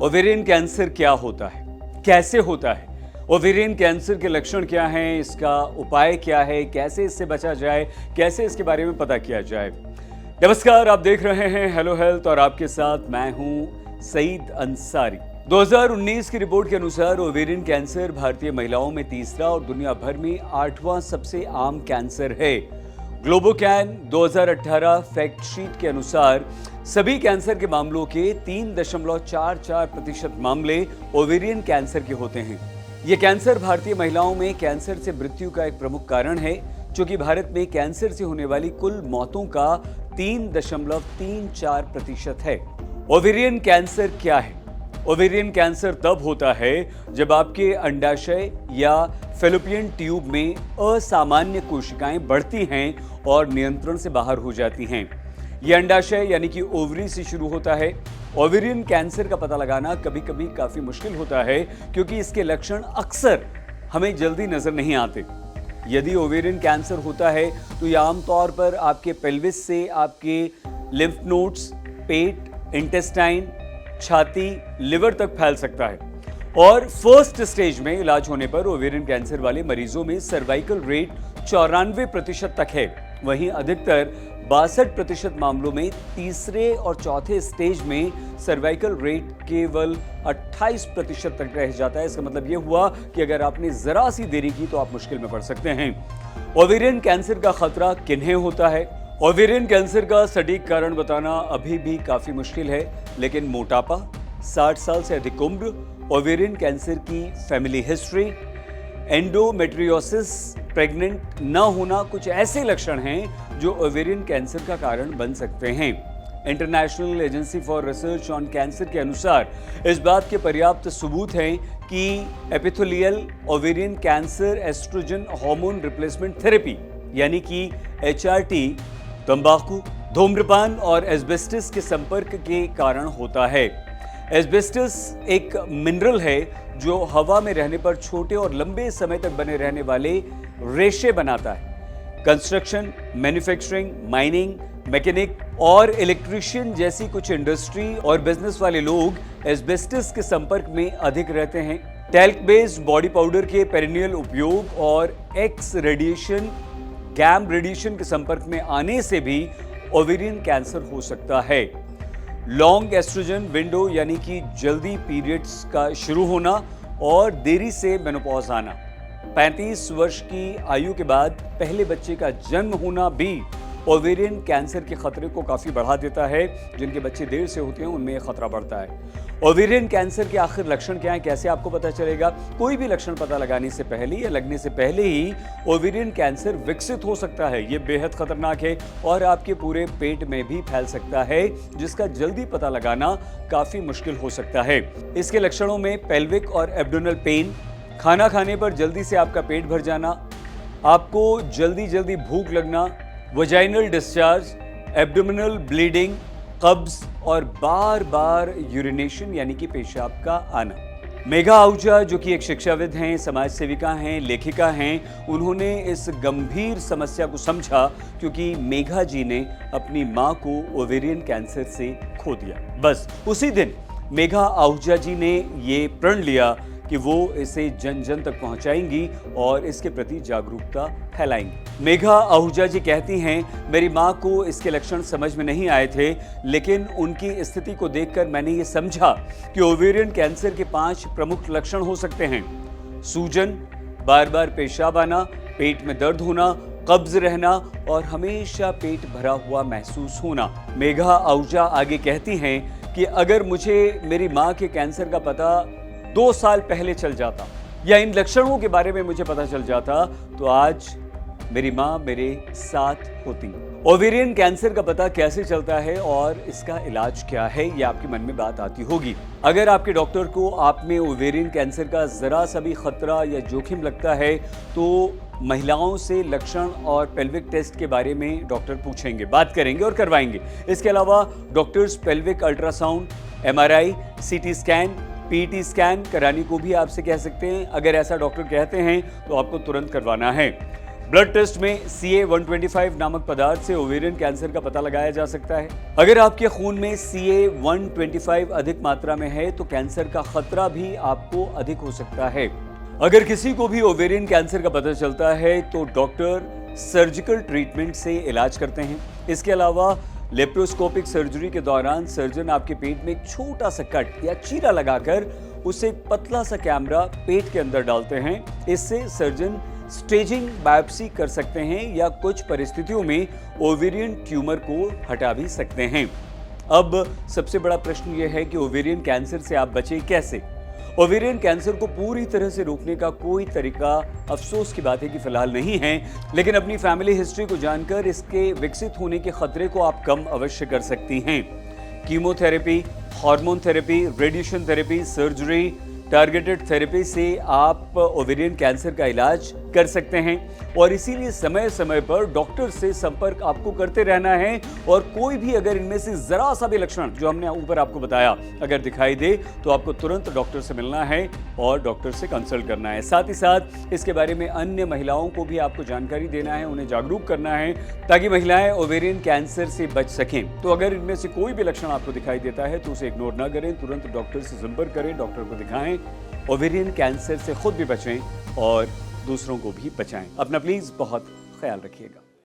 Ovarian cancer क्या होता है, कैसे होता है, ओवेरियन कैंसर के लक्षण क्या हैं, इसका उपाय क्या है, कैसे इससे बचा जाए, कैसे इसके बारे में पता किया जाए। नमस्कार, आप देख रहे हैं हेलो हेल्थ और आपके साथ मैं हूं सईद अंसारी। 2019 की रिपोर्ट के अनुसार ओवेरियन कैंसर भारतीय महिलाओं में तीसरा और दुनिया भर में 8वां सबसे आम कैंसर है। ग्लोबोकैन 2018 फैक्ट शीट के अनुसार सभी कैंसर के मामलों के 3.44% मामले ओवेरियन कैंसर के होते हैं। यह कैंसर भारतीय महिलाओं में कैंसर से मृत्यु का एक प्रमुख कारण है, क्योंकि भारत में कैंसर से होने वाली कुल मौतों का 3.34% है। ओवेरियन कैंसर क्या है? ओवेरियन कैंसर तब होता है जब आपके अंडाशय या फैलोपियन ट्यूब में असामान्य कोशिकाएं बढ़ती हैं और नियंत्रण से बाहर हो जाती हैं। यह अंडाशय यानी कि ओवरी से शुरू होता है। ओवेरियन कैंसर का पता लगाना कभी कभी काफी मुश्किल होता है, क्योंकि इसके लक्षण अक्सर हमें जल्दी नजर नहीं आते। यदि ओवेरियन कैंसर होता है तो यह आमतौर पर आपके पेल्विस से आपके लिम्फ नोड्स, पेट, इंटेस्टाइन, छाती, लिवर तक फैल सकता है। और फर्स्ट स्टेज में इलाज होने पर ओवेरियन कैंसर वाले मरीजों में सर्वाइकल रेट 94% तक है। वहीं अधिकतर 62% मामलों में तीसरे और चौथे स्टेज में सर्वाइकल रेट केवल 28% तक रह जाता है। इसका मतलब यह हुआ कि अगर आपने जरा सी देरी की तो आप मुश्किल में पड़ सकते हैं। ओवेरियन कैंसर का खतरा किन्हें होता है? ओवेरियन कैंसर का सटीक कारण बताना अभी भी काफी मुश्किल है, लेकिन मोटापा, 60 साल से अधिक उम्र, ओवेरियन कैंसर की फैमिली हिस्ट्री, एंडोमेट्रियोसिस, प्रेग्नेंट न होना कुछ ऐसे लक्षण हैं जो ओवेरियन कैंसर का कारण बन सकते हैं। International agency for research on cancer के अनुसार इस बात के पर्याप्त सबूत हैं कि epithelial ovarian cancer estrogen hormone replacement therapy यानी कि एचआरटी, तंबाकू, धूम्रपान और एस्बेस्टस के संपर्क के कारण होता है। एस्बेस्टस एक मिनरल है जो हवा में रहने पर छोटे और लंबे समय तक बने रहने वाले रेशे बनाता है। कंस्ट्रक्शन, मैन्युफैक्चरिंग, माइनिंग, मैकेनिक और इलेक्ट्रीशियन जैसी कुछ इंडस्ट्री और बिजनेस वाले लोग एस्बेस्टस के संपर्क में अधिक रहते हैं। टैल्क बेस्ड बॉडी पाउडर के पेरिनियल उपयोग और एक्स रेडिएशन, गैम रेडिएशन के संपर्क में आने से भी ओवेरियन कैंसर हो सकता है। लॉन्ग एस्ट्रोजन विंडो यानी कि जल्दी पीरियड्स का शुरू होना और देरी से मेनोपॉज आना, 35 वर्ष की आयु के बाद पहले बच्चे का जन्म होना भी ओवेरियन कैंसर के खतरे को काफी बढ़ा देता है। जिनके बच्चे देर से होते हैं उनमें यह खतरा बढ़ता है। ओवेरियन कैंसर के आखिर लक्षण क्या है, कैसे आपको पता चलेगा? कोई भी लक्षण पता लगाने से पहले या लगने से पहले ही ओवेरियन कैंसर विकसित हो सकता है। ये बेहद खतरनाक है और आपके पूरे पेट में भी फैल सकता है, जिसका जल्दी पता लगाना काफी मुश्किल हो सकता है। इसके लक्षणों में पेल्विक और एब्डोमिनल पेन, खाना खाने पर जल्दी से आपका पेट भर जाना, आपको जल्दी जल्दी भूख लगना, वजाइनल डिस्चार्ज, एब्डोमिनल ब्लीडिंग, कब्ज और बार बार यूरिनेशन यानी कि पेशाब का आना। मेघा आहूजा, जो कि एक शिक्षाविद हैं, समाज सेविका हैं, लेखिका हैं, उन्होंने इस गंभीर समस्या को समझा क्योंकि मेघा जी ने अपनी मां को ओवेरियन कैंसर से खो दिया। बस उसी दिन मेघा आहूजा जी ने ये प्रण लिया कि वो इसे जन जन तक पहुंचाएंगी और इसके प्रति जागरूकता फैलाएंगी। मेघा आहूजा जी कहती हैं, मेरी मां को इसके लक्षण समझ में नहीं आए थे, लेकिन उनकी स्थिति को देखकर मैंने ये समझा कि ओवेरियन कैंसर के 5 प्रमुख लक्षण हो सकते हैं। सूजन, बार बार पेशाब आना, पेट में दर्द होना, कब्ज रहना और हमेशा पेट भरा हुआ महसूस होना। मेघा आहूजा आगे कहती हैं कि अगर मुझे मेरी मां के कैंसर का पता 2 साल पहले चल जाता या इन लक्षणों के बारे में मुझे पता चल जाता तो आज मेरी मां मेरे साथ होती। ओवेरियन कैंसर का पता कैसे चलता है और इसका इलाज क्या है, ये आपके मन में बात आती होगी। अगर आपके डॉक्टर को आप में ओवेरियन कैंसर का जरा सा भी खतरा या जोखिम लगता है तो महिलाओं से लक्षण और पेल्विक टेस्ट के बारे में डॉक्टर पूछेंगे, बात करेंगे और करवाएंगे। इसके अलावा doctors pelvic ultrasound, MRI, CT scan, PET scan कराने को भी आपसे कह सकते हैं। अगर ऐसा डॉक्टर कहते हैं तो आपको तुरंत करवाना है। ब्लड टेस्ट में CA-125 नामक पदार्थ से ओवेरियन कैंसर का पता लगाया जा सकता है। अगर आपके खून में CA-125 अधिक मात्रा में है तो कैंसर का खतरा भी आपको अधिक हो सकता है। अगर किसी को भी ओवेरियन कैंसर का पता चलता है तो डॉक्टर सर्जिकल ट्रीटमेंट से इलाज करते हैं। इसके अलावा लेप्रोस्कोपिक सर्जरी के दौरान सर्जन आपके पेट में एक छोटा सा कट या चीरा लगाकर उसे एक पतला सा कैमरा पेट के अंदर डालते हैं। इससे सर्जन स्टेजिंग बायोप्सी कर सकते हैं या कुछ परिस्थितियों में ओवेरियन ट्यूमर को हटा भी सकते हैं। अब सबसे बड़ा प्रश्न यह है कि ओवेरियन कैंसर से आप बचें कैसे? ओवेरियन कैंसर को पूरी तरह से रोकने का कोई तरीका अफसोस की बात है कि फिलहाल नहीं है, लेकिन अपनी फैमिली हिस्ट्री को जानकर इसके विकसित होने के खतरे को आप कम अवश्य कर सकती हैं। Chemotherapy, hormone therapy, radiation therapy, surgery, targeted therapy से आप ओवेरियन कैंसर का इलाज कर सकते हैं और इसीलिए समय समय पर डॉक्टर से संपर्क आपको करते रहना है। और कोई भी अगर इनमें से जरा सा भी लक्षण जो हमने ऊपर आपको बताया अगर दिखाई दे तो आपको तुरंत डॉक्टर से मिलना है और डॉक्टर से कंसल्ट करना है। साथ ही साथ इसके बारे में अन्य महिलाओं को भी आपको जानकारी देना है, उन्हें जागरूक करना है ताकि महिलाएं ओवेरियन कैंसर से बच सकें। तो अगर इनमें से कोई भी लक्षण आपको दिखाई देता है तो उसे इग्नोर ना करें, तुरंत डॉक्टर से संपर्क करें, डॉक्टर को दिखाएं, ओवेरियन कैंसर से खुद भी बचें और दूसरों को भी बचाएं। अपना प्लीज बहुत ख्याल रखिएगा।